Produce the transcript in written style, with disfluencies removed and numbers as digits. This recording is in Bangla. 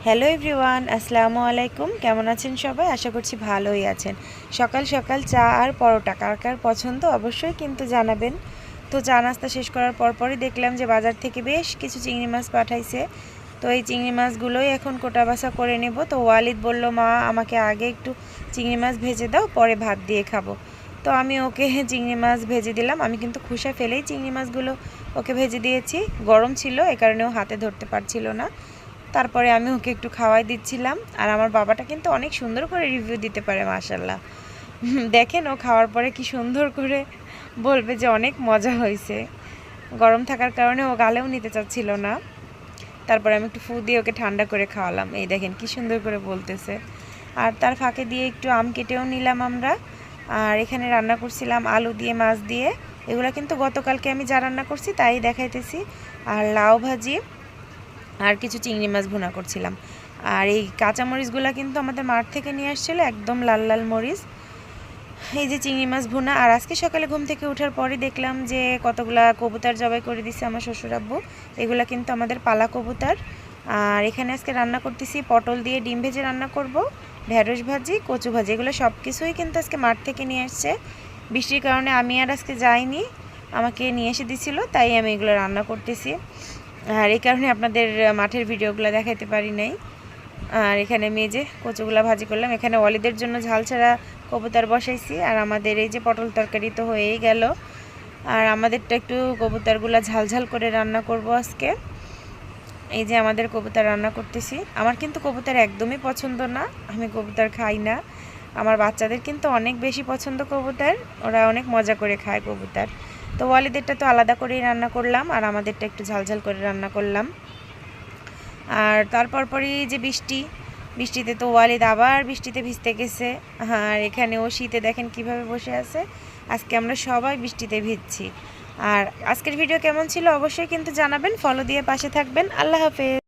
হ্যালো এভরিওয়ান, আসসালামু আলাইকুম। কেমন আছেন সবাই? আশা করছি ভালোই আছেন। সকাল সকাল চা আর পরোটা কার কার পছন্দ অবশ্যই কিন্তু জানাবেন। তো চা নাস্তা শেষ করার পরপরই দেখলাম যে বাজার থেকে বেশ কিছু চিংড়ি মাছ পাঠাইছে। তো এই চিংড়ি মাছগুলোই এখন কোটা বাছা করে নেব। তো ওয়ালিদ বলল, মা আমাকে আগে একটু চিংড়ি মাছ ভেজে দাও, পরে ভাত দিয়ে খাবো। তো আমি ওকে চিংড়ি মাছ ভেজে দিলাম। আমি কিন্তু খোসা ফেলেই চিংড়ি মাছগুলো ওকে ভেজে দিয়েছি। গরম ছিল, এ কারণেও হাতে ধরতে পারছিল না। তারপরে আমি ওকে একটু খাওয়াই দিচ্ছিলাম। আর আমার বাবাটা কিন্তু অনেক সুন্দর করে রিভিউ দিতে পারে, মাশাল্লাহ। দেখেন ও খাওয়ার পরে কি সুন্দর করে বলবে যে অনেক মজা হয়েছে। গরম থাকার কারণে ও গালেও নিতে চাচ্ছিল না। তারপরে আমি একটু ফু দিয়ে ওকে ঠান্ডা করে খাওয়ালাম। এই দেখেন কি সুন্দর করে বলতেছে। আর তার ফাঁকে দিয়ে একটু আম কেটেও নিলাম আমরা। আর এখানে রান্না করছিলাম আলু দিয়ে, মাছ দিয়ে। এগুলো কিন্তু গতকালকে আমি যা রান্না করছি তাই দেখাইতেছি। আর লাউ ভাজি আর কিছু চিংড়ি মাছ ভুনা করছিলাম। আর এই কাঁচামরিচগুলো কিন্তু আমাদের মাঠ থেকে নিয়ে আসছিলো, একদম লাল লাল মরিচ। এই যে চিংড়ি মাছ ভুনা। আর আজকে সকালে ঘুম থেকে ওঠার পরই দেখলাম যে কতগুলা কবুতর জবাই করে দিছে আমার শ্বশুর আব্বু। এগুলা কিন্তু আমাদের পালা কবুতর। আর এখানে আজকে রান্না করতেছি পটল দিয়ে ডিম ভেজে রান্না করব, ঢেঁড়স ভাজি, কচু ভাজি। এগুলো সব কিছুই কিন্তু আজকে মাঠ থেকে নিয়ে আসছে। বৃষ্টির কারণে আমি আর আজকে যাইনি, আমাকে নিয়ে এসে দিছিল, তাই আমি এগুলো রান্না করতেছি। আর এই কারণে আপনাদের মাঠের ভিডিওগুলো দেখাতে পারি নাই। আর এখানে আমি এই যে কচুগুলা ভাজি করলাম। এখানে ওয়ালিদের জন্য ঝাল ছাড়া কবুতর বসাইছি। আর আমাদের এই যে পটল তরকারি তো হয়েই গেল। আর আমাদেরটা একটু কবুতরগুলো ঝাল ঝাল করে রান্না করব আজকে। এই যে আমাদের কবুতর রান্না করতেছি। আমার কিন্তু কবুতর একদমই পছন্দ না, আমি কবুতর খাই না। আমার বাচ্চাদের কিন্তু অনেক বেশি পছন্দ কবুতর, ওরা অনেক মজা করে খায় কবুতর। তো ওয়ালিদেরটা তো আলাদা করেই রান্না করলাম, আর আমাদেরটা একটু ঝাল ঝাল করে রান্না করলাম। আর তারপর পরই যে বৃষ্টিতে তো ওয়ালিদ আবার বৃষ্টিতে ভিজতে গেছে। আর এখানে ও শীতে দেখেন কিভাবে বসে আছে। আজকে আমরা সবাই বৃষ্টিতে ভিজছি। আর আজকের ভিডিও কেমন ছিল অবশ্যই কিন্তু জানাবেন, ফলো দিয়ে পাশে থাকবেন। আল্লাহ হাফেজ।